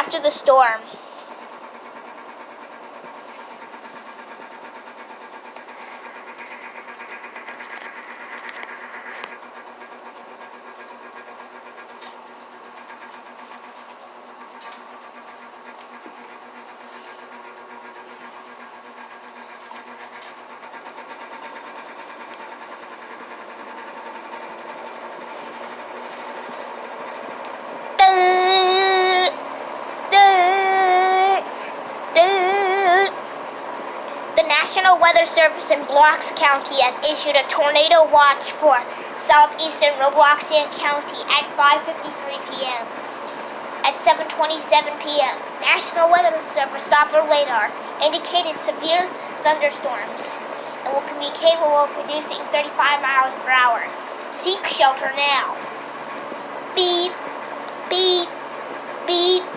after the storm. The National Weather Service in Blox County has issued a tornado watch for southeastern Blox County at 5:53 p.m. At 7:27 p.m., National Weather Service Doppler radar indicated severe thunderstorms and will be capable of producing 35 miles per hour. Seek shelter now. Beep, beep, beep.